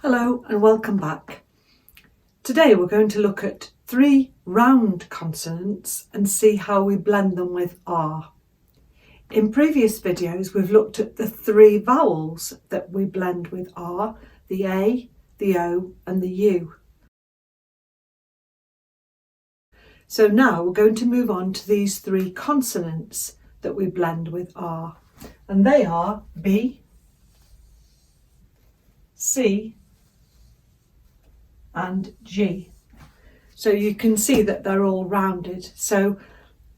Hello and welcome back. Today we're going to look at 3 round consonants and see how we blend them with R. In previous videos we've looked at the 3 vowels that we blend with R, the A, the O and the U. So now we're going to move on to these 3 consonants that we blend with R, and they are B, C and G. So you can see that they're all rounded. So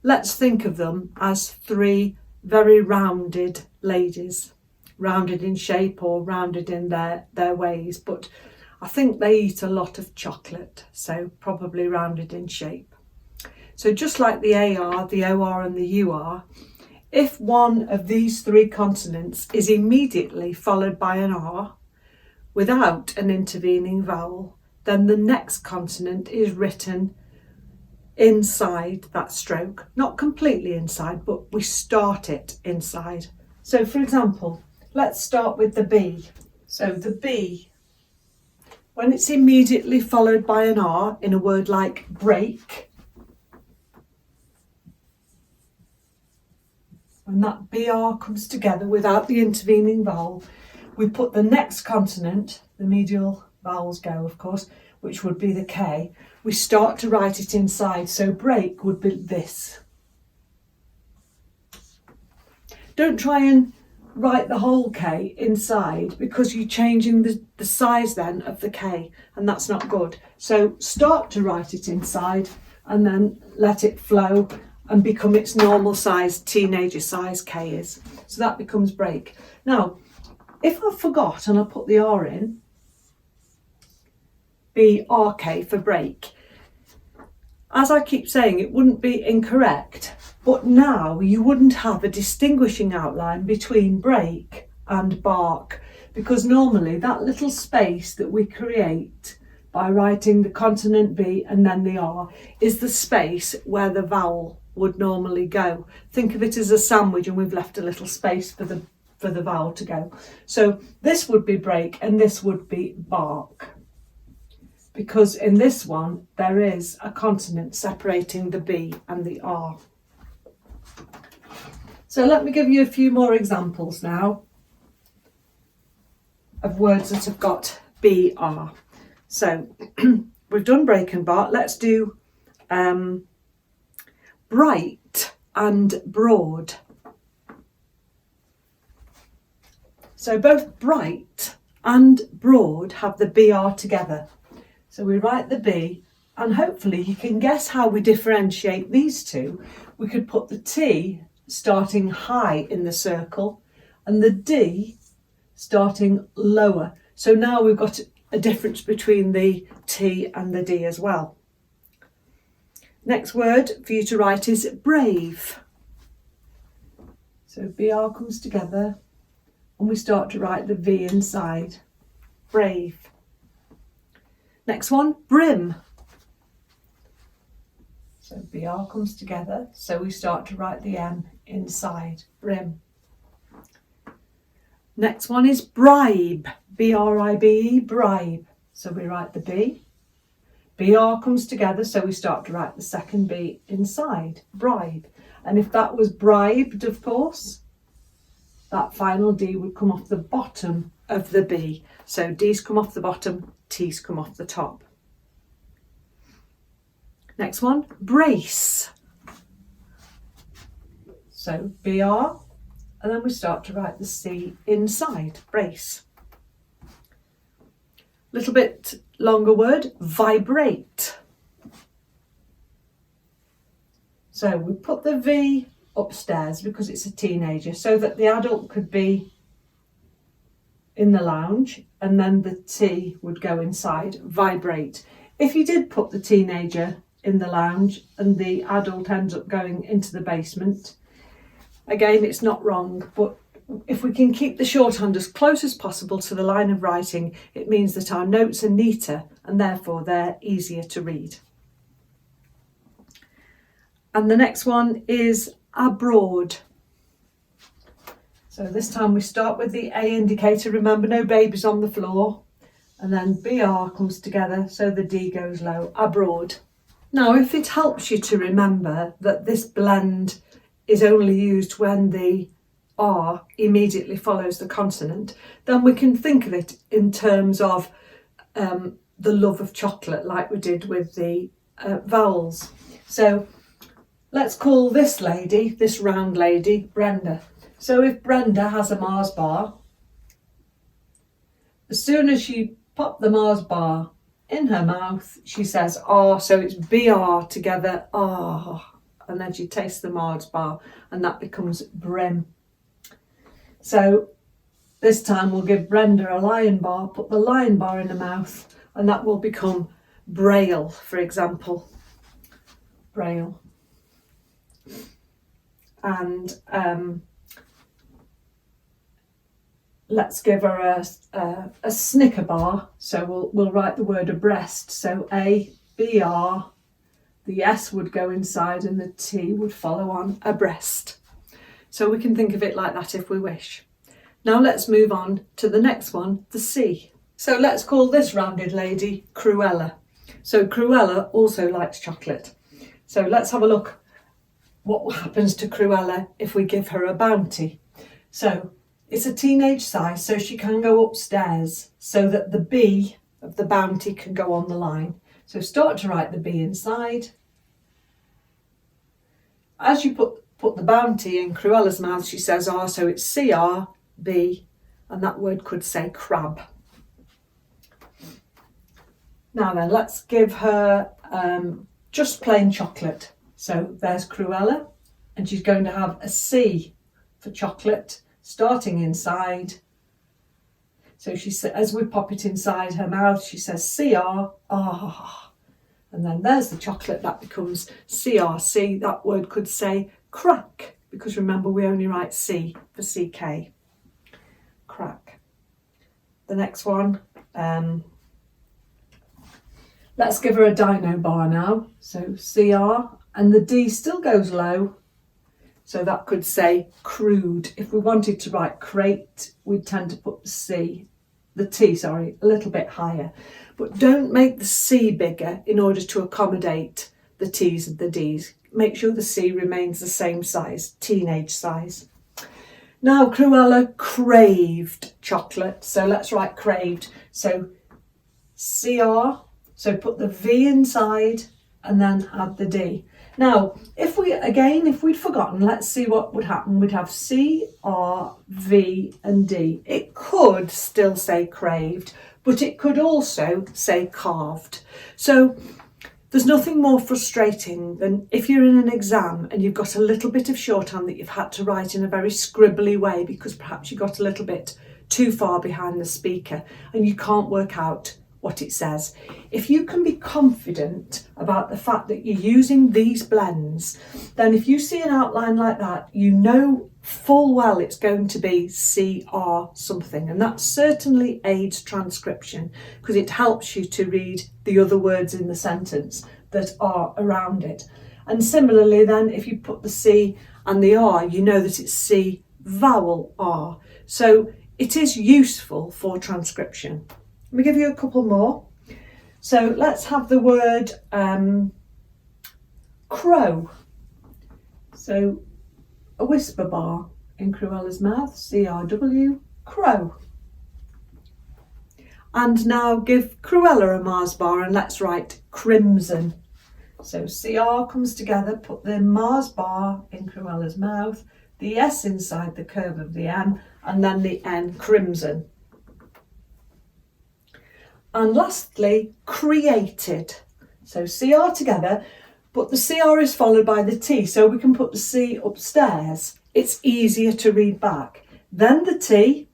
let's think of them as 3 very rounded ladies, rounded in shape or rounded in their ways, but I think they eat a lot of chocolate, so probably rounded in shape. So just like the AR, the OR and the UR, if one of these 3 consonants is immediately followed by an R without an intervening vowel, then the next consonant is written inside that stroke. Not completely inside, but we start it inside. So for example, let's start with the B. So the B, when it's immediately followed by an R in a word like break, when that BR comes together without the intervening vowel, we put the next consonant, the medial vowels go of course, which would be the K, we start to write it inside. So break would be this. Don't try and write the whole K inside because you're changing the size then of the K, and that's not good. So start to write it inside and then let it flow and become its normal size, teenager size K is. So that becomes break. Now, if I forgot and I put the R in, BRK for break, as I keep saying, it wouldn't be incorrect, but now you wouldn't have a distinguishing outline between break and bark, because normally that little space that we create by writing the consonant B and then the R is the space where the vowel would normally go. Think of it as a sandwich and we've left a little space for the vowel to go. So this would be break and this would be bark, because in this one there is a consonant separating the B and the R. So let me give you a few more examples now of words that have got BR. So we've done break and bark. Let's do bright and broad. So both bright and broad have the BR together. So we write the B, and hopefully you can guess how we differentiate these two. We could put the T starting high in the circle and the D starting lower. So now we've got a difference between the T and the D as well. Next word for you to write is brave. So BR comes together and we start to write the V inside, brave. Next one, brim. So BR comes together, so we start to write the M inside, brim. Next one is bribe, B-R-I-B-E, bribe. So we write the B. BR comes together, so we start to write the second B inside, bribe. And if that was bribed, of course, that final D would come off the bottom of the B. So D's come off the bottom, T's come off the top. Next one, brace. So BR, and then we start to write the C inside, brace. Little bit longer word, vibrate. So we put the V upstairs because it's a teenager, so that the adult could be in the lounge and then the T would go inside, vibrate. If you did put the teenager in the lounge and the adult ends up going into the basement, again it's not wrong, but if we can keep the shorthand as close as possible to the line of writing, it means that our notes are neater and therefore they're easier to read. And the next one is abroad. So this time we start with the A indicator. Remember, no babies on the floor. and then BR comes together, so the D goes low, abroad. Now, if it helps you to remember that this blend is only used when the R immediately follows the consonant, then we can think of it in terms of the love of chocolate, like we did with the vowels. So let's call this lady, this round lady, Brenda. So if Brenda has a Mars bar, as soon as she pops the Mars bar in her mouth, she says R, so it's BR together, R, and then she tastes the Mars bar, and that becomes brim. So this time we'll give Brenda a lion bar, put the lion bar in her mouth, and that will become braille, for example. Braille. And let's give her a Snicker bar. So we'll write the word abreast. So A, B, R, the S would go inside and the T would follow on, abreast. So we can think of it like that if we wish. Now let's move on to the next one, the C. So let's call this rounded lady Cruella. So Cruella also likes chocolate. So let's have a look what happens to Cruella if we give her a bounty. So it's a teenage size, so she can go upstairs so that the B of the bounty can go on the line. So start to write the B inside. As you put the bounty in Cruella's mouth, she says R, so it's CR, B, and that word could say crab. Now then, let's give her just plain chocolate. So there's Cruella, and she's going to have a C for chocolate, starting inside. So she says, as we pop it inside her mouth, she says CR, ah, and then there's the chocolate, that becomes CRC. That word could say crack, because remember we only write C for CK. Crack. The next one, let's give her a dino bar now. So CR, and the D still goes low. So that could say crude. If we wanted to write crate, we'd tend to put the T, a little bit higher. But don't make the C bigger in order to accommodate the T's and the D's. Make sure the C remains the same size, teenage size. Now Cruella craved chocolate. So let's write craved. So CR, so put the V inside and then add the D. Now, if we'd forgotten, let's see what would happen. We'd have C, R, V and D. It could still say craved, but it could also say carved. So there's nothing more frustrating than if you're in an exam and you've got a little bit of shorthand that you've had to write in a very scribbly way because perhaps you got a little bit too far behind the speaker and you can't work out what it says. If you can be confident about the fact that you're using these blends, then if you see an outline like that, you know full well it's going to be CR something, and that certainly aids transcription because it helps you to read the other words in the sentence that are around it. And similarly then, if you put the C and the R, you know that it's C vowel R. So it is useful for transcription. Let me give you a couple more. So let's have the word crow. So a whisper bar in Cruella's mouth, CRW, crow. And now give Cruella a Mars bar and let's write crimson. So CR comes together, put the Mars bar in Cruella's mouth, the S inside the curve of the M, and then the N, crimson. And lastly, created. So CR together, but the CR is followed by the T, so we can put the C upstairs. It's easier to read back. Then the T,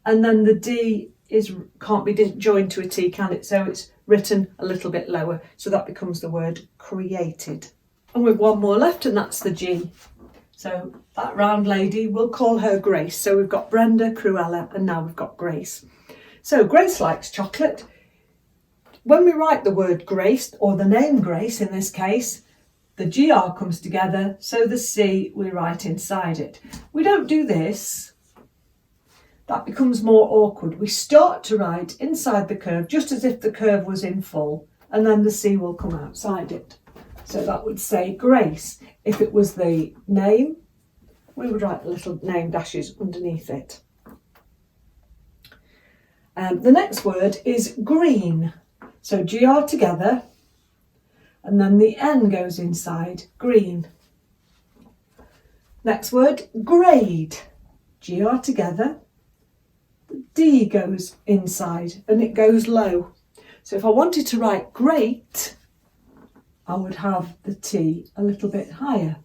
and then the D can't be joined to a T, can it? So it's written a little bit lower, so that becomes the word created. And we've one more left, and that's the G. So that round lady, we'll call her Grace. So we've got Brenda, Cruella, and now we've got Grace. So Grace likes chocolate. When we write the word Grace, or the name Grace in this case, the GR comes together, so the C we write inside it. We don't do this that becomes more awkward. We start to write inside the curve, just as if the curve was in full, and then the C will come outside it. So that would say Grace. If it was the name, we would write the little name dashes underneath it. The next word is green. So GR together, and then the N goes inside, green. Next word, grade. GR together, the D goes inside and it goes low. So if I wanted to write great, I would have the T a little bit higher.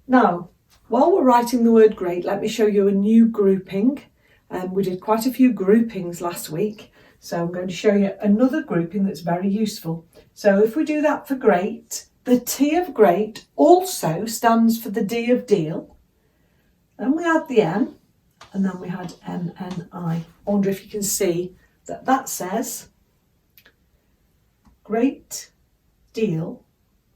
Now, while we're writing the word great, let me show you a new grouping. We did quite a few groupings last week, so I'm going to show you another grouping that's very useful. So if we do that for great, the T of great also stands for the D of deal. Then we add the N, and then we had MNI. I wonder if you can see that that says great deal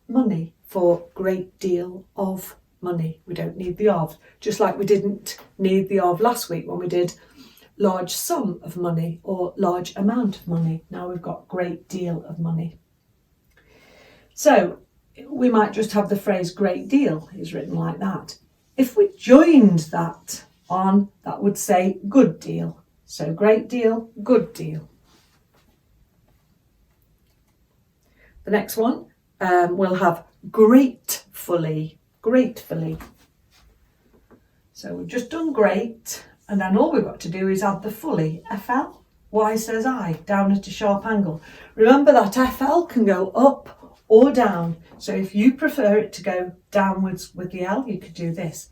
money, for great deal of money. We don't need the of, just like we didn't need the of last week when we did large sum of money or large amount of money. Now we've got great deal of money. So we might just have the phrase great deal is written like that. If we joined that on, that would say good deal. So great deal, good deal. The next one, we'll have gratefully, gratefully. So we've just done great, and then all we've got to do is add the fully, FL. Y says I, down at a sharp angle. Remember that FL can go up or down. So if you prefer it to go downwards with the L, you could do this.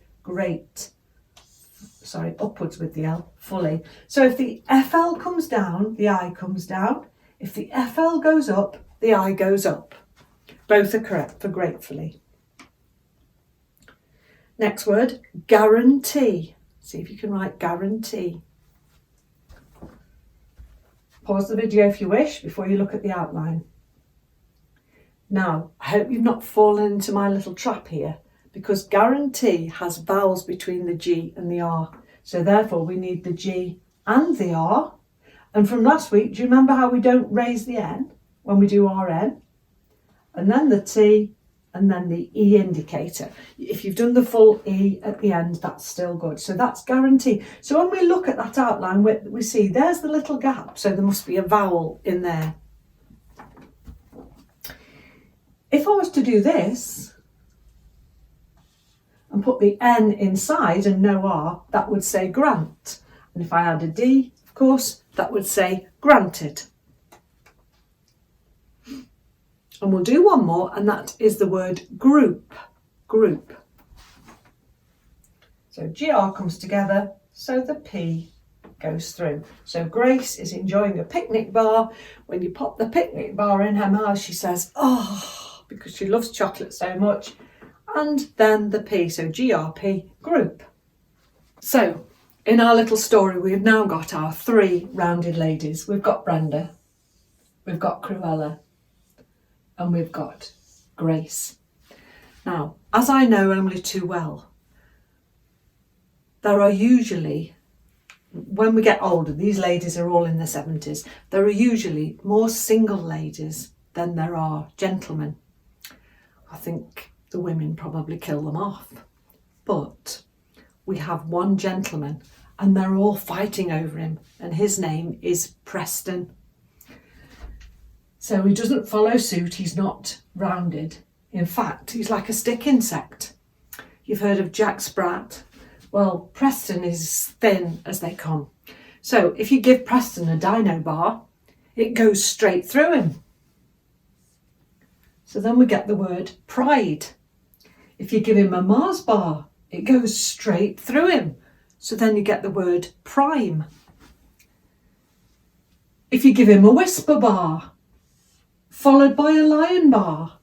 Upwards with the L, fully. So if the FL comes down, the I comes down. If the FL goes up, the I goes up. Both are correct for gratefully. Next word, guarantee. See if you can write guarantee. Pause the video if you wish before you look at the outline. Now, I hope you've not fallen into my little trap here, because guarantee has vowels between the G and the R. So therefore we need the G and the R. And from last week, do you remember how we don't raise the N when we do RN? And then the T, and then the E indicator. If you've done the full E at the end, that's still good. So that's guarantee. So when we look at that outline, we see there's the little gap. So there must be a vowel in there. If I was to do this and put the N inside and no R, that would say grant. And if I add a D, of course, that would say granted. And we'll do one more, and that is the word group, group. So GR comes together, so the P goes through. So Grace is enjoying a picnic bar. When you pop the picnic bar in her mouth, she says, oh, because she loves chocolate so much. And then the P, so GRP, group. So in our little story, we've now got our three rounded ladies. We've got Brenda, we've got Cruella, and we've got Grace. Now, as I know only too well, there are usually, when we get older, these ladies are all in their 70s, there are usually more single ladies than there are gentlemen. I think the women probably kill them off. But we have one gentleman and they're all fighting over him, and his name is Preston. So he doesn't follow suit, he's not rounded. In fact, he's like a stick insect. You've heard of Jack Sprat? Well, Preston is thin as they come. So if you give Preston a dino bar, it goes straight through him. So then we get the word pride. If you give him a Mars bar, it goes straight through him. So then you get the word prime. If you give him a whisper bar, followed by a lion bar,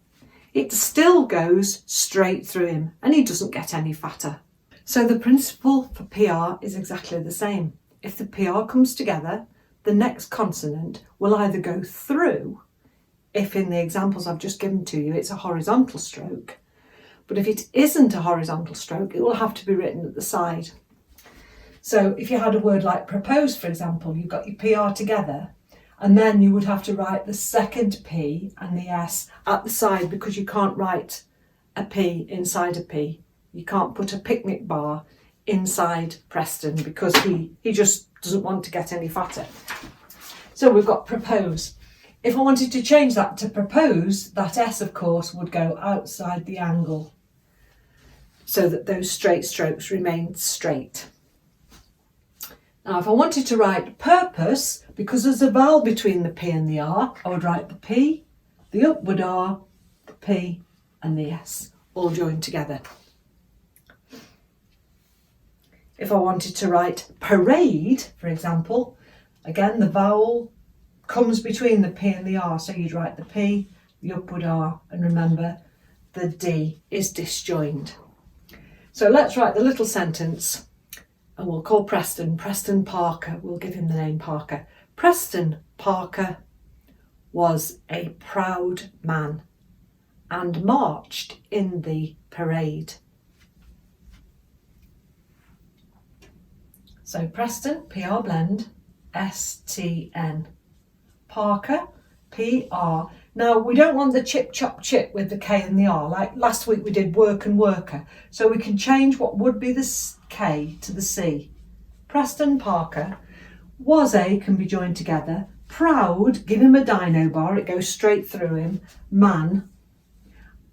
it still goes straight through him and he doesn't get any fatter. So the principle for PR is exactly the same. If the PR comes together, the next consonant will either go through, if in the examples I've just given to you it's a horizontal stroke, but if it isn't a horizontal stroke, it will have to be written at the side. So if you had a word like propose, for example, you've got your PR together, and then you would have to write the second P and the S at the side, because you can't write a P inside a P. You can't put a picnic bar inside Preston because he just doesn't want to get any fatter. So we've got propose. If I wanted to change that to propose, that S of course would go outside the angle so that those straight strokes remain straight. Now if I wanted to write purpose, because there's a vowel between the P and the R, I would write the P, the upward R, the P and the S all joined together. If I wanted to write parade, for example, again the vowel comes between the P and the R, so you'd write the P, the upward R, and remember the D is disjoined. So let's write the little sentence, and we'll call Preston Parker. We'll give him the name Parker. Preston Parker was a proud man and marched in the parade. So Preston, PR blend, STN. Parker, PR. Now we don't want the chip chop chip with the K and the R, like last week we did work and worker. So we can change what would be the K to the C. Preston Parker, was a can be joined together, proud, give him a dino bar, it goes straight through him, man,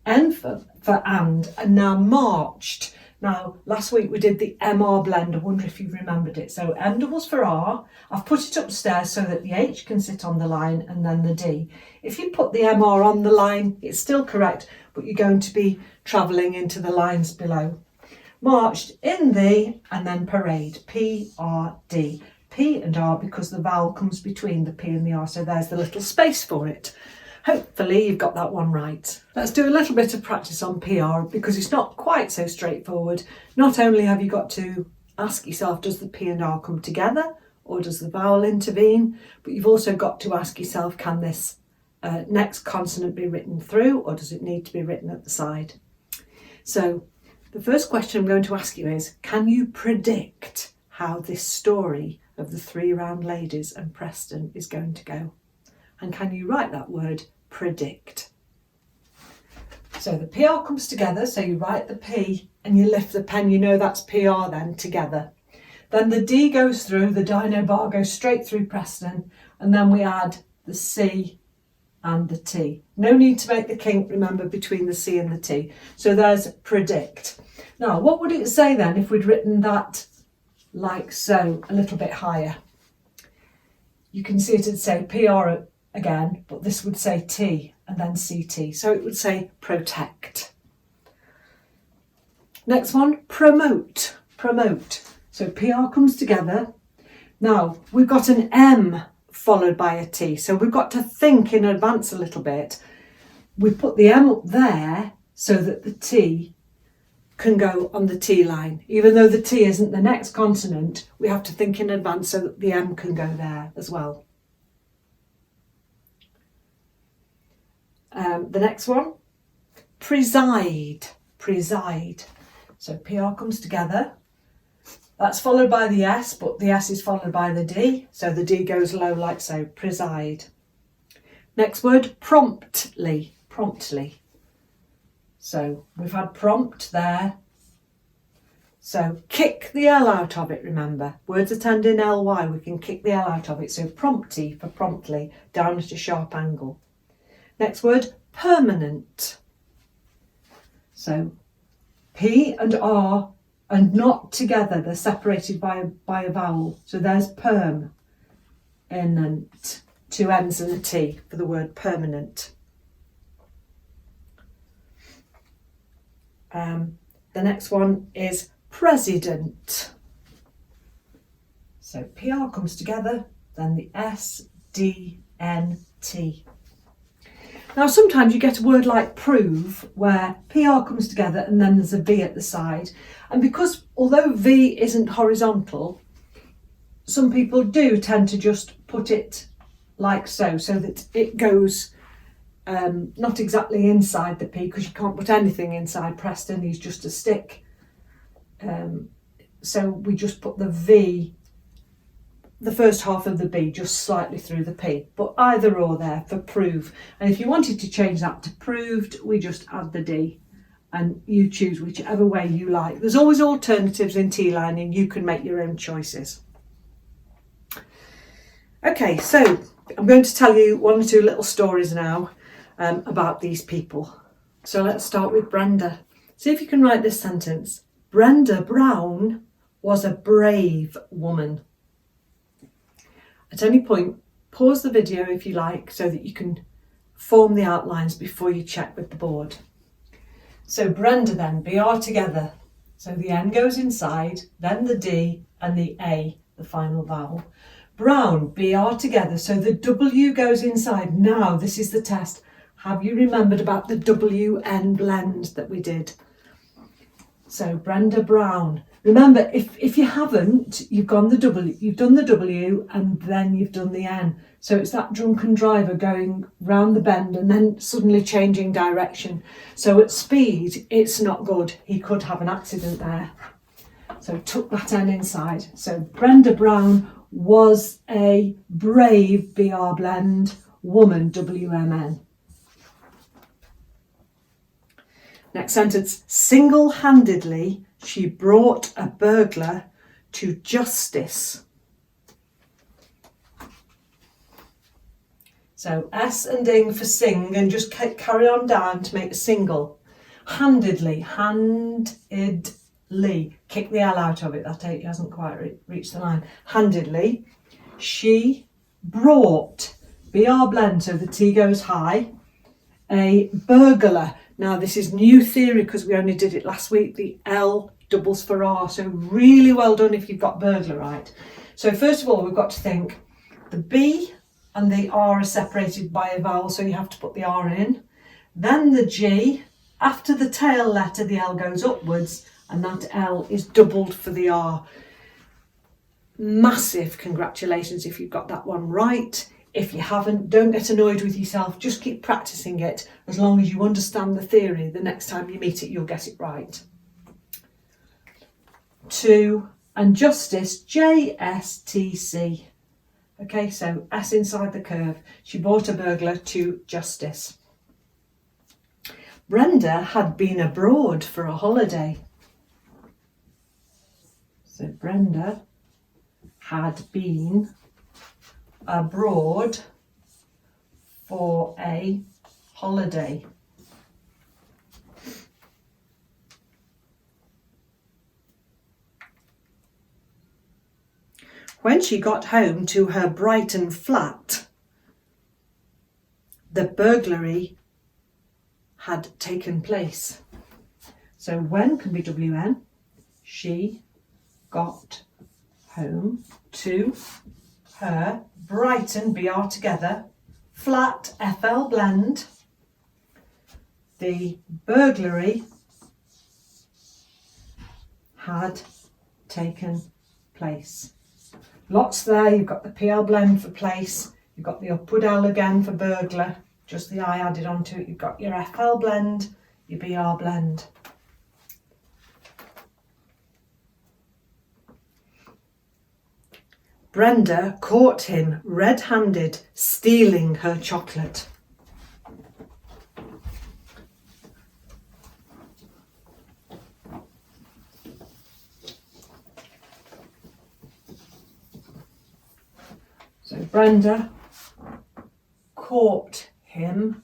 N for and now marched. Now, last week we did the MR blend. I wonder if you've remembered it. So M doubles for R. I've put it upstairs so that the H can sit on the line and then the D. If you put the MR on the line, it's still correct, but you're going to be travelling into the lines below. Marched in the, and then parade, P-R-D. P and R because the vowel comes between the P and the R, so there's the little space for it. Hopefully you've got that one right. Let's do a little bit of practice on PR because it's not quite so straightforward. Not only have you got to ask yourself, does the P and R come together or does the vowel intervene? But you've also got to ask yourself, can this next consonant be written through or does it need to be written at the side? So the first question I'm going to ask you is, can you predict how this story of the three round ladies and Preston is going to go? And can you write that word predict? So the PR comes together, so you write the P and you lift the pen, you know that's PR then together. Then the D goes through, the dino bar goes straight through Preston, and then we add the C and the T. No need to make the kink, remember, between the C and the T. So there's predict. Now, what would it say then if we'd written that like so, a little bit higher? You can see it'd say PR again, but this would say T and then CT. So it would say protect. Next one, promote. Promote. So PR comes together. Now we've got an M followed by a T. So we've got to think in advance a little bit. We put the M up there so that the T can go on the T line. Even though the T isn't the next consonant, we have to think in advance so that the M can go there as well. The next one, preside. Preside. So PR comes together. That's followed by the S, but the S is followed by the D. So the D goes low like so, preside. Next word, promptly. Promptly. So we've had prompt there. So kick the L out of it, remember. Words that end in ly, we can kick the L out of it. So prompty for promptly, down at a sharp angle. Next word, permanent. So P and R are not together, they're separated by a vowel. So there's perm, and two M's and a T for the word permanent. The next one is president. So PR comes together, then the S, D, N, T. Now sometimes you get a word like prove where PR comes together and then there's a V at the side. And because although V isn't horizontal, some people do tend to just put it like so that it goes not exactly inside the P, because you can't put anything inside Preston, he's just a stick. so we just put the V, the first half of the B, just slightly through the P, but either or there for prove. And if you wanted to change that to proved, we just add the D, and you choose whichever way you like. There's always alternatives in Teeline and you can make your own choices. Okay, so I'm going to tell you one or two little stories now about these people. So let's start with Brenda. See if you can write this sentence. Brenda Brown was a brave woman. At any point, pause the video if you like so that you can form the outlines before you check with the board. So Brenda then, BR together. So the N goes inside, then the D and the A, the final vowel. Brown, BR together, so the W goes inside. Now this is the test. Have you remembered about the WN blend that we did? So Brenda Brown. Remember, if you haven't, you've done the W and then you've done the N. So it's that drunken driver going round the bend and then suddenly changing direction. So at speed, it's not good. He could have an accident there. So tuck that N inside. So Brenda Brown was a brave BR blend woman, WMN. Next sentence, single-handedly she brought a burglar to justice. So S and ing for sing, and just carry on down to make a single. Handedly, handedly, kick the L out of it, that H hasn't quite reached the line. Handedly, she brought, BR blend, so the T goes high, a burglar. Now this is new theory because we only did it last week. The L doubles for R, so really well done if you've got burglar right. So first of all, we've got to think the B and the R are separated by a vowel, so you have to put the R in. Then the G, after the tail letter, the L goes upwards, and that L is doubled for the R. Massive congratulations if you've got that one right. If you haven't, don't get annoyed with yourself. Just keep practicing it. As long as you understand the theory, the next time you meet it, you'll get it right. 2, and justice, JSTC. Okay, so S inside the curve. She brought a burglar to justice. Brenda had been abroad for a holiday. So Brenda had been abroad for a holiday. When she got home to her Brighton flat, the burglary had taken place. So when can be WN. She got home to her Brighton, BR together, flat, FL blend. The burglary had taken place. Lots there. You've got the PL blend for place. You've got the upward L again for burglar. Just the I added onto it. You've got your FL blend, your BR blend. Brenda caught him red-handed stealing her chocolate. So Brenda caught him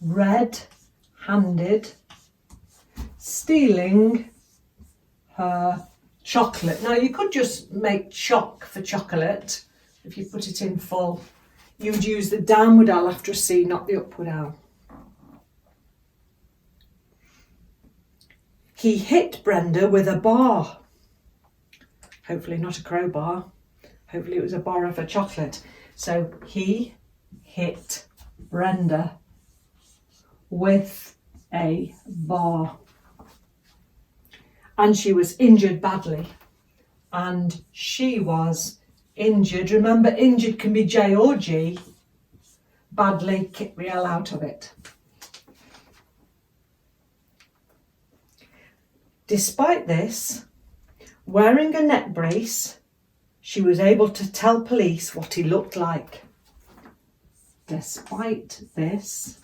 red-handed stealing her chocolate. Now you could just make choc for chocolate. If you put it in full, you would use the downward L after a C, not the upward L. He hit Brenda with a bar. Hopefully not a crowbar. Hopefully it was a bar of a chocolate. So he hit Brenda with a bar. And she was injured badly. And she was injured. Remember, injured can be J or G. Badly, kick the L out of it. Despite this, Wearing a neck brace, she was able to tell police what he looked like. Despite this,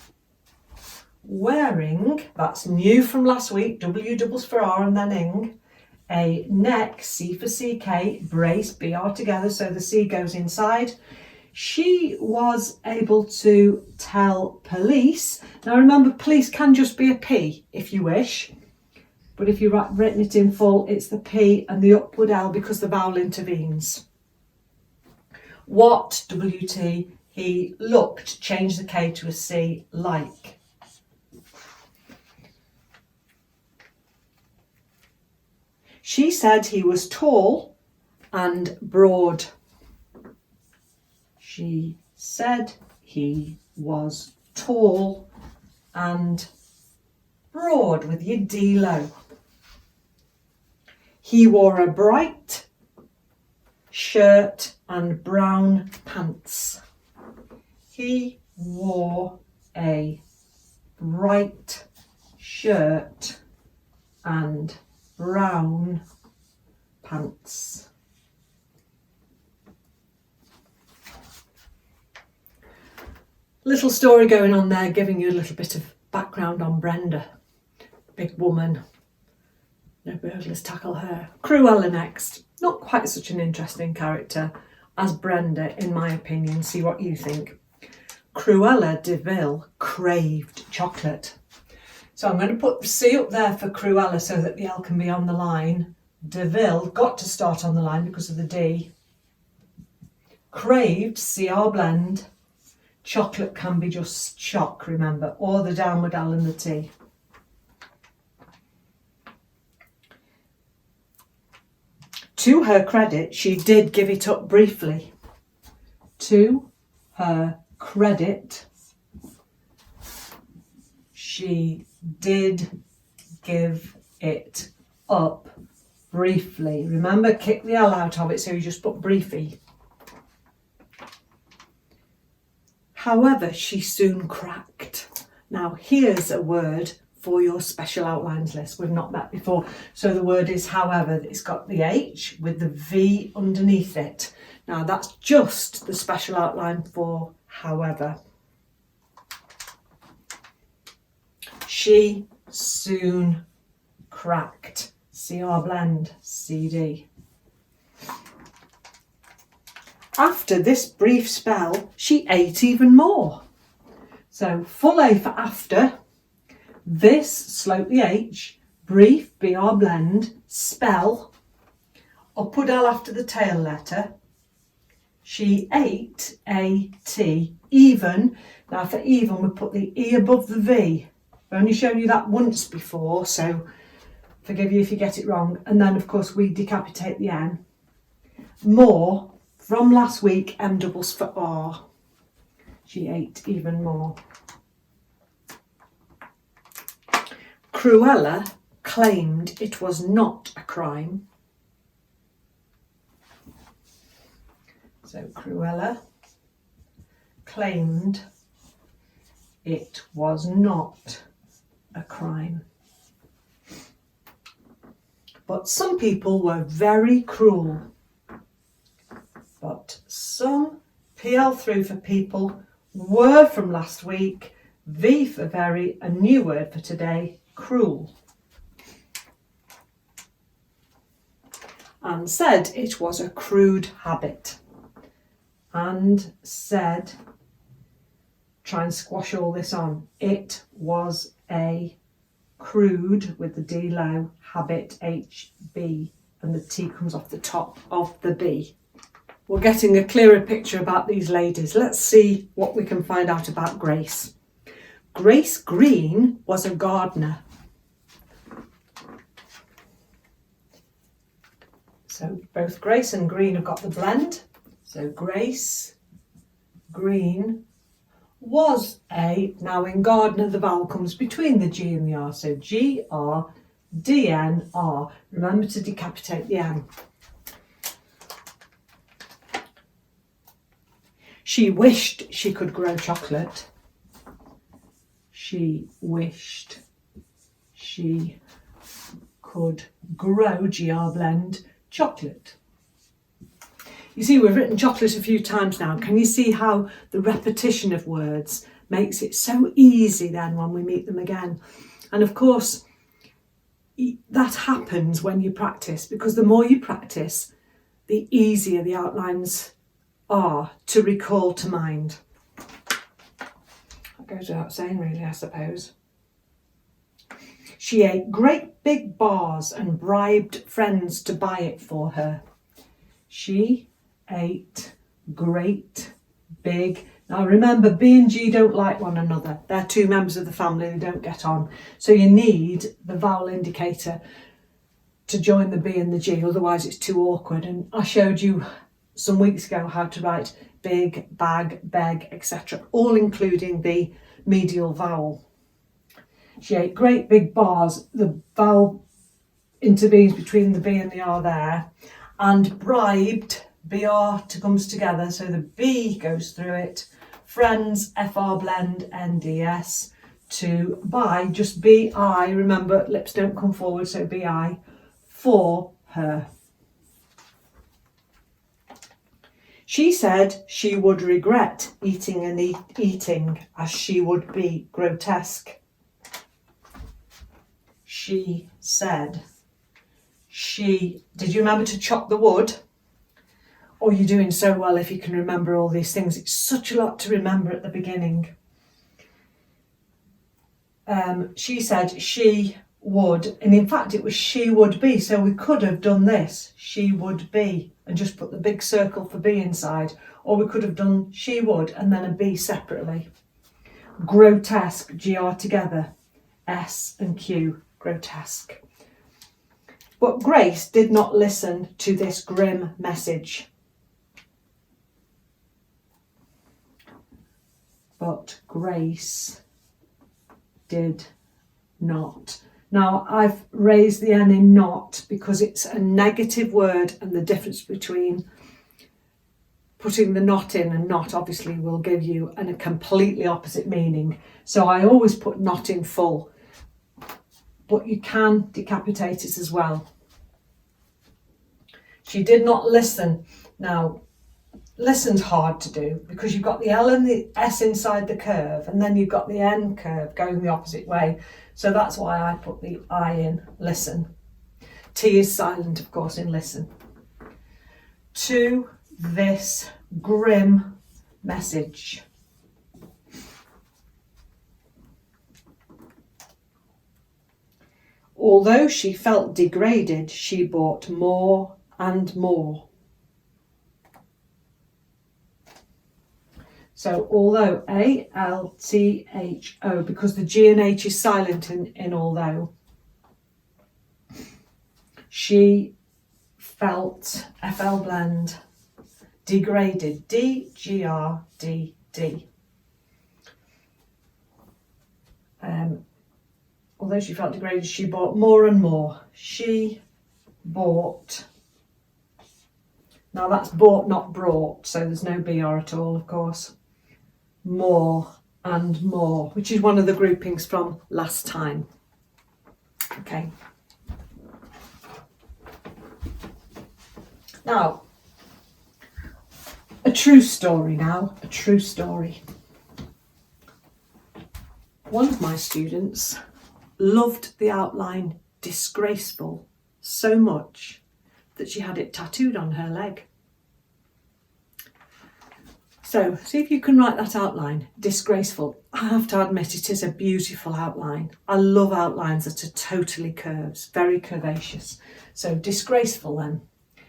wearing, that's new from last week, W doubles for R and then ing, a neck, C for CK, brace, BR together, so the C goes inside. She was able to tell police. Now remember, police can just be a P if you wish, but if you've written it in full, it's the P and the upward L because the vowel intervenes. What, WT, he looked, change the K to a C, like. She said he was tall and broad. She said he was tall and broad with your D low. He wore a bright shirt and brown pants. He wore a bright shirt and brown pants. Little story going on there, giving you a little bit of background on Brenda. Big woman. No burglars tackle her. Cruella next. Not quite such an interesting character as Brenda, in my opinion. See what you think. Cruella de Vil craved chocolate. So I'm going to put the C up there for Cruella so that the L can be on the line. De Vil got to start on the line because of the D. Craved, CR blend. Chocolate can be just choc, remember, or the downward L and the T. To her credit, she did give it up briefly. To her credit, she did give it up briefly. Remember, kick the L out of it, so you just put briefly. However, she soon cracked. Now, here's a word for your special outlines list. We've not met before. So the word is however. It's got the H with the V underneath it. Now, that's just the special outline for however. She soon cracked. CR blend, CD. After this brief spell, she ate even more. So full A for after, this, slope the H, brief, BR blend, spell, upward L after the tail letter. She ate, A-T, even. Now for even, we put the E above the V. I've only shown you that once before, so forgive you if you get it wrong. And then, of course, we decapitate the N. More. From last week, M doubles for R. She ate even more. Cruella claimed it was not a crime. So Cruella claimed it was not a crime. But some people were very cruel. But some PL through for people, were from last week, V for very, a new word for today, cruel. And said it was a crude habit. And said, try and squash all this on, it was a crude with the D low, habit, HB, and the T comes off the top of the B. We're getting a clearer picture about these ladies. Let's see what we can find out about Grace. Grace Green was a gardener. So both Grace and Green have got the blend. So Grace Green was a, now in gardener the vowel comes between the G and the R. So G-R, D-N-R. Remember to decapitate the N. She wished she could grow chocolate. She wished she could grow, GR blend, chocolate. You see, we've written chocolate a few times now. Can you see how the repetition of words makes it so easy then when we meet them again? And of course, that happens when you practice, because the more you practice, the easier the outlines are to recall to mind. That goes without saying, really, I suppose. She ate great big bars and bribed friends to buy it for her. She ate great big. Now remember, B and G don't like one another. They're two members of the family, they don't get on. So you need the vowel indicator to join the B and the G, otherwise it's too awkward. And I showed you some weeks ago how to write big, bag, beg, etc., all including the medial vowel. She ate great big bars, the vowel intervenes between the B and the R there, and bribed, BR comes together, so the B goes through it, friends, FR blend, NDS, to buy, just BI, remember lips don't come forward, so BI, for her. She said she would regret eating and eating, as she would be grotesque. She said. Did you remember to chop the wood? Oh, you're doing so well if you can remember all these things. It's such a lot to remember at the beginning. She said she would, and in fact it was she would be, so we could have done this, she would be, and just put the big circle for B inside, or we could have done she would and then a B separately. Grotesque, GR together, S and Q, grotesque. But Grace did not listen to this grim message. But Grace did not. Now, I've raised the N in not because it's a negative word, and the difference between putting the not in and not obviously will give you a completely opposite meaning. So I always put not in full, but you can decapitate it as well. She did not listen. Now, listen's hard to do because you've got the L and the S inside the curve, and then you've got the N curve going the opposite way. So that's why I put the I in listen. T is silent, of course, in listen. To this grim message. Although she felt degraded, she bought more and more. So although, A-L-T-H-O, because the G and H is silent in although, she felt, FL blend, degraded, D-G-R-D-D. Although she felt degraded, she bought more and more. She bought, now that's bought, not brought, so there's no BR at all, of course. More and more, which is one of the groupings from last time. Okay. Now, a true story now, a true story. One of my students loved the outline disgraceful so much that she had it tattooed on her leg. So, see if you can write that outline, disgraceful. I have to admit it is a beautiful outline. I love outlines that are totally curves, very curvaceous. So, disgraceful then.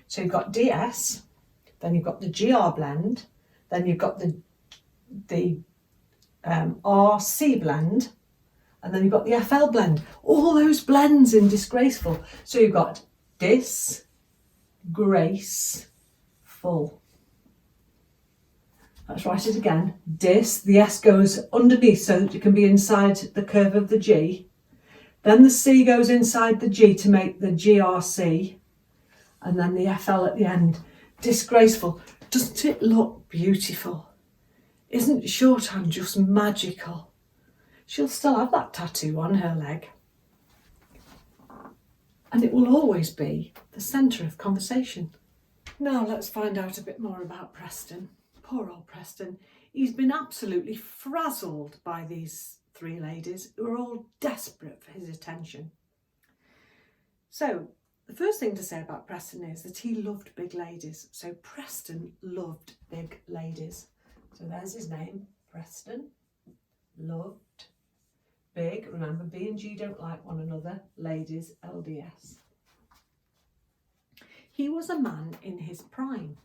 So you've got DS, then you've got the GR blend, then you've got the RC blend, and then you've got the FL blend. All those blends in disgraceful. So you've got disgraceful. Let's write it again. The S goes underneath so that it can be inside the curve of the G. Then the C goes inside the G to make the GRC. And then the FL at the end. Disgraceful. Doesn't it look beautiful? Isn't Shorthand just magical? She'll still have that tattoo on her leg. and it will always be the centre of conversation. Now let's find out a bit more about Preston. Poor old Preston. He's been absolutely frazzled by these three ladies who are all desperate for his attention. So the first thing to say about Preston is that he loved big ladies. So Preston loved big ladies. So there's his name, Preston. Loved big. Remember, B and G don't like one another. Ladies, LDS. He was a man in his prime.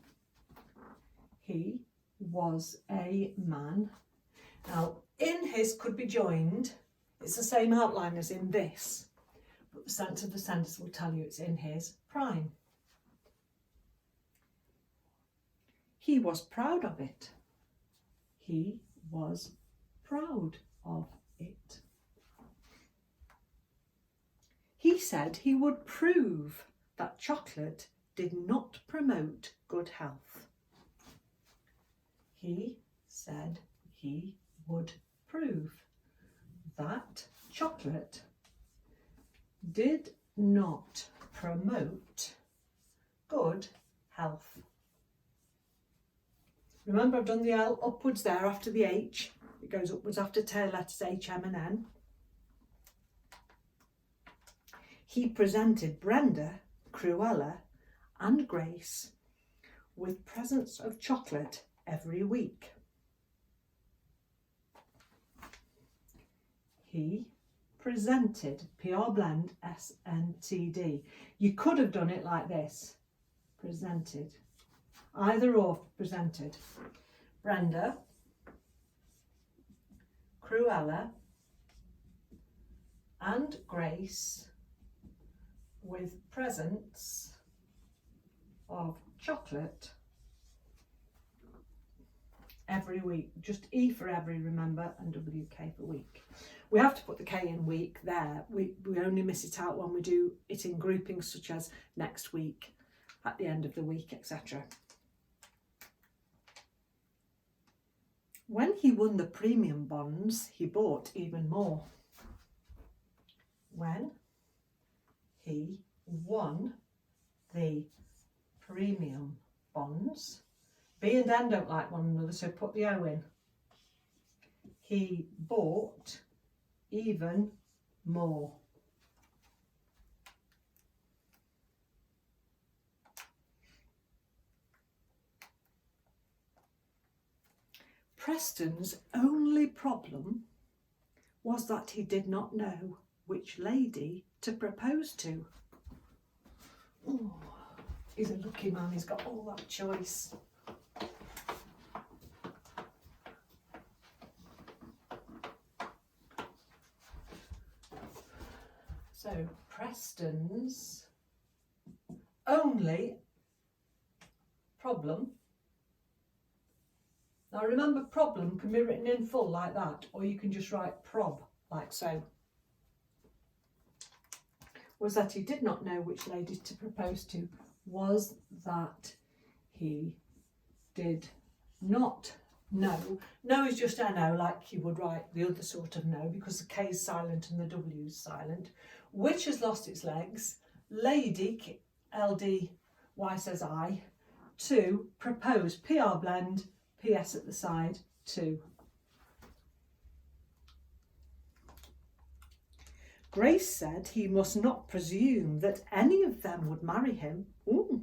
He was a man. Now, in his could be joined. It's the same outline as in this, but the sense of the sentence will tell you it's in his prime. He was proud of it. He was proud of it. He said he would prove that chocolate did not promote good health. He said he would prove that chocolate did not promote good health. Remember, I've done the L upwards there after the H. It goes upwards after tail letters H, M and N. He presented Brenda, Cruella and Grace with presents of chocolate every week. He presented, PR blend, SNTD. You could have done it like this, presented, either or presented. Brenda, Cruella and Grace with presents of chocolate every week. Just E for every, remember, and WK for week. We have to put the K in week there. We only miss it out when we do it in groupings such as next week, at the end of the week, etc. When he won the premium bonds, he bought even more. When he won the premium bonds, B and N don't like one another, so put the O in. He bought even more. Preston's only problem was that he did not know which lady to propose to. Oh, he's a lucky man, he's got all that choice. So Preston's only problem. Now remember, problem can be written in full like that, or you can just write prob like so. Was that he did not know which lady to propose to. Was that he did not know. No is just NO, like you would write the other sort of no, because the K is silent and the W is silent. Which has lost its legs. Lady, LD, Y says I. To propose, PR blend, PS at the side, to. Grace said he must not presume that any of them would marry him. Ooh.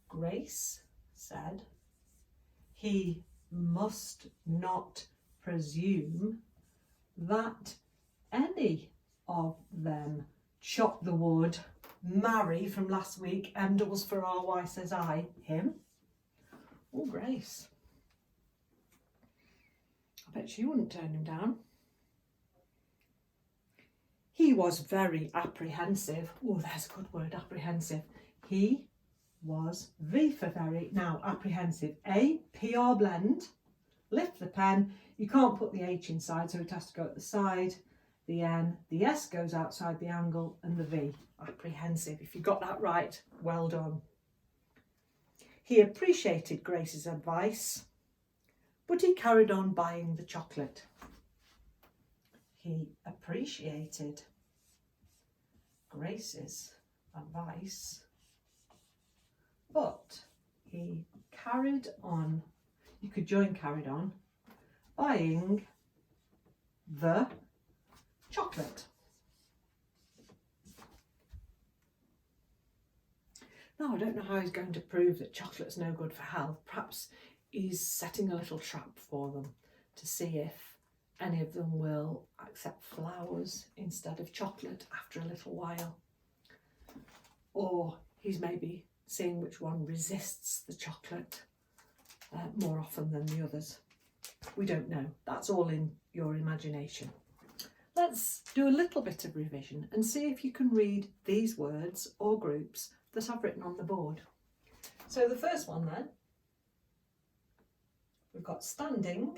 Grace said he must not presume that any of them, chop the wood, marry from last week, M doubles for RY says I, him. Oh, Grace. I bet she wouldn't turn him down. He was very apprehensive. Oh, there's a good word, apprehensive. He was, V for very, now apprehensive. A, PR blend, lift the pen. You can't put the H inside, so it has to go at the side. The N, the S goes outside the angle, and the V, apprehensive. If you got that right, well done. He appreciated Grace's advice, but he carried on buying the chocolate. He appreciated Grace's advice, but he carried on, you could join carried on, buying the chocolate. Now, I don't know how he's going to prove that chocolate's no good for health. Perhaps he's setting a little trap for them to see if any of them will accept flowers instead of chocolate after a little while. Or he's maybe seeing which one resists the chocolate more often than the others. We don't know. That's all in your imagination. Let's do a little bit of revision and see if you can read these words or groups that I've written on the board. So the first one then, we've got standing,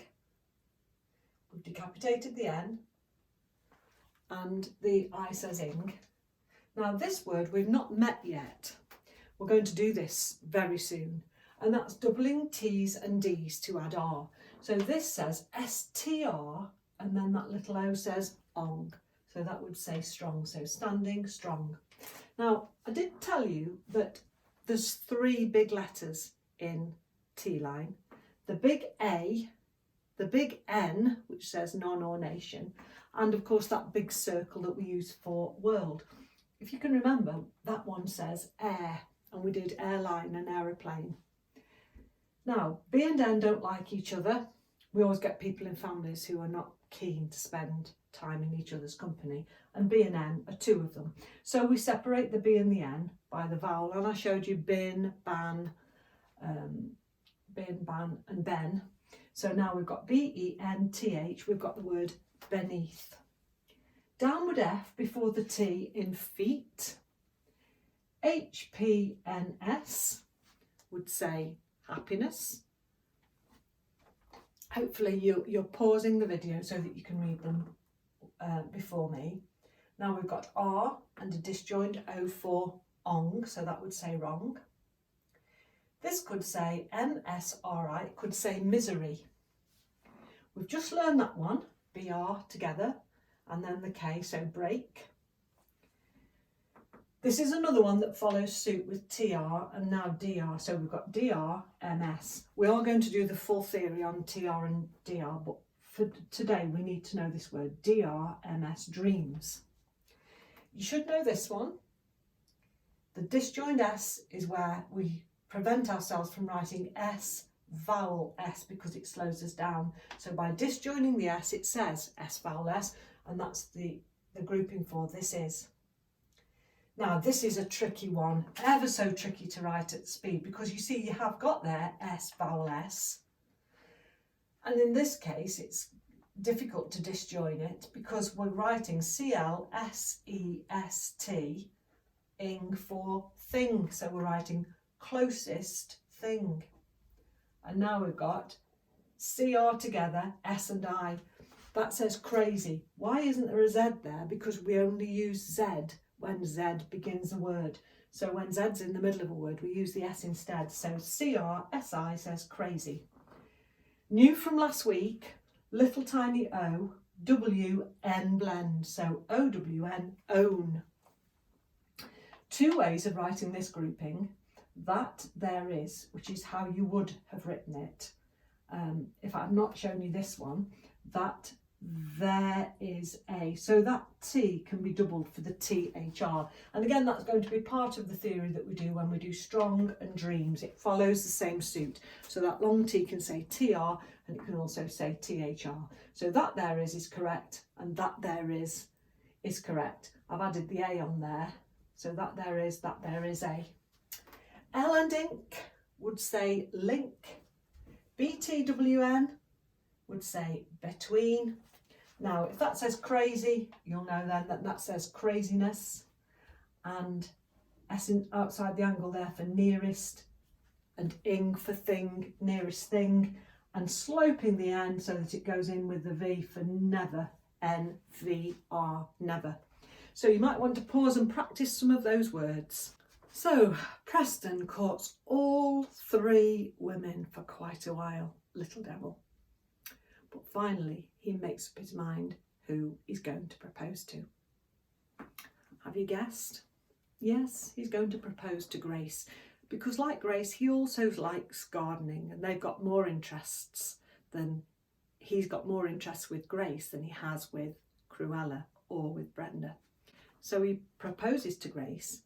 we've decapitated the N, and the I says ing. Now this word we've not met yet. We're going to do this very soon, and that's doubling T's and D's to add R. So this says STR, and then that little O says ong. So that would say strong, so standing, strong. Now, I did tell you that there's 3 big letters in Teeline. The big A, the big N, which says non or nation, and of course that big circle that we use for world. If you can remember, that one says air, and we did airline and aeroplane. Now, B and N don't like each other. We always get people in families who are not keen to spend time in each other's company, and B and N are 2 of them. So we separate the B and the N by the vowel, and I showed you bin, ban, and ben. So now we've got B-E-N-T-H, we've got the word beneath. Downward F before the T in feet. H-P-N-S would say happiness. Hopefully you're pausing the video so that you can read them before me. Now we've got R and a disjoined O for ong, so that would say wrong. This could say M-S-R-I, it could say misery. We've just learned that one, BR together, and then the K, so break. This is another one that follows suit with TR and now DR. So we've got DR, MS. We are going to do the full theory on TR and DR, but for today we need to know this word, DR, MS, dreams. You should know this one. The disjoined S is where we prevent ourselves from writing S, vowel S, because it slows us down. So by disjoining the S, it says S, vowel S, and that's the grouping for this is. Now this is a tricky one, ever so tricky to write at speed, because you see you have got there S, vowel S, and in this case it's difficult to disjoin it because we're writing C-L-S-E-S-T ing for thing, so we're writing closest thing. And now we've got CR together, S and I. That says crazy. Why isn't there a Z there? Because we only use Z when Z begins a word. So when Z's in the middle of a word, we use the S instead. So CR-SI says crazy. New from last week, little tiny O, W-N blend. So O-W-N, own. 2 ways of writing this grouping. That there is, which is how you would have written it. If I've not shown you this one, that there is a, so that T can be doubled for the THR, and again that's going to be part of the theory that we do when we do strong and dreams. It follows the same suit, so that long T can say TR and it can also say THR. So that there is correct, and that there is correct. I've added the A on there, so that there is a. L and ink would say link. BTWN would say between. Now, if that says crazy, you'll know then that that says craziness, and S outside the angle there for nearest, and ing for thing, nearest thing, and sloping the N so that it goes in with the V for never, N-V-R, never. So you might want to pause and practice some of those words. So Preston courts all 3 women for quite a while, little devil. But finally he makes up his mind who he's going to propose to. Have you guessed? Yes, he's going to propose to Grace, because like Grace, he also likes gardening, and they've got more interests than he's got more interests with Grace than he has with Cruella or with Brenda. So he proposes to Grace.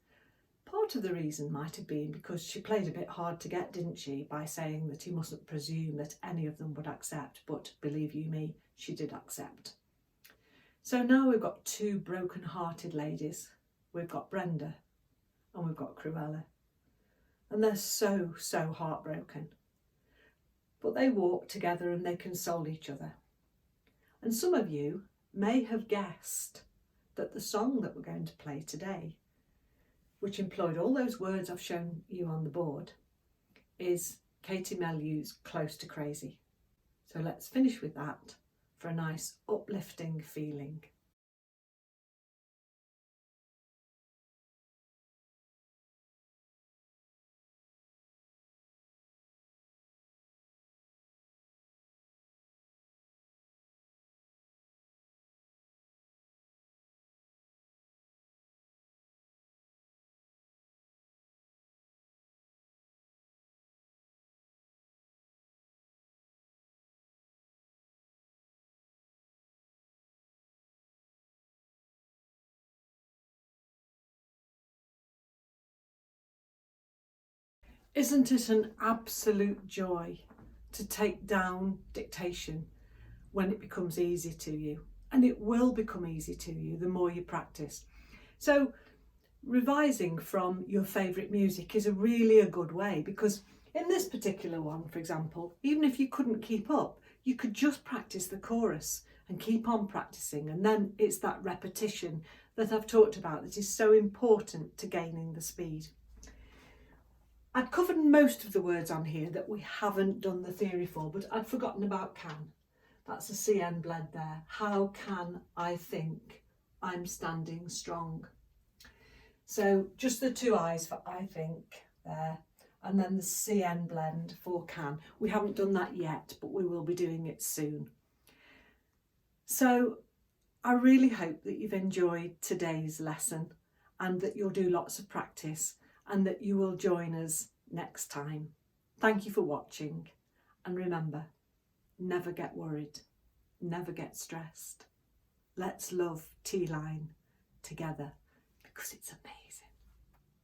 Part of the reason might have been because she played a bit hard to get, didn't she, by saying that he mustn't presume that any of them would accept, but believe you me, she did accept. So now we've got two broken-hearted ladies. We've got Brenda and we've got Cruella. And they're so heartbroken. But they walk together and they console each other. And some of you may have guessed that the song that we're going to play today, which employed all those words I've shown you on the board, is Katie Mellew's Close to Crazy. So let's finish with that for a nice uplifting feeling. Isn't it an absolute joy to take down dictation when it becomes easy to you? And it will become easy to you the more you practice. So revising from your favourite music is really a good way, because in this particular one, for example, even if you couldn't keep up, you could just practice the chorus and keep on practicing, and then it's that repetition that I've talked about that is so important to gaining the speed. I'd covered most of the words on here that we haven't done the theory for, but I'd forgotten about can. That's a CN blend there. How can I think I'm standing strong? So just the two I's for I think there, and then the CN blend for can. We haven't done that yet, but we will be doing it soon. So I really hope that you've enjoyed today's lesson and that you'll do lots of practice and that you will join us next time. Thank you for watching, and remember, never get worried, never get stressed. Let's love Teeline together, because it's amazing.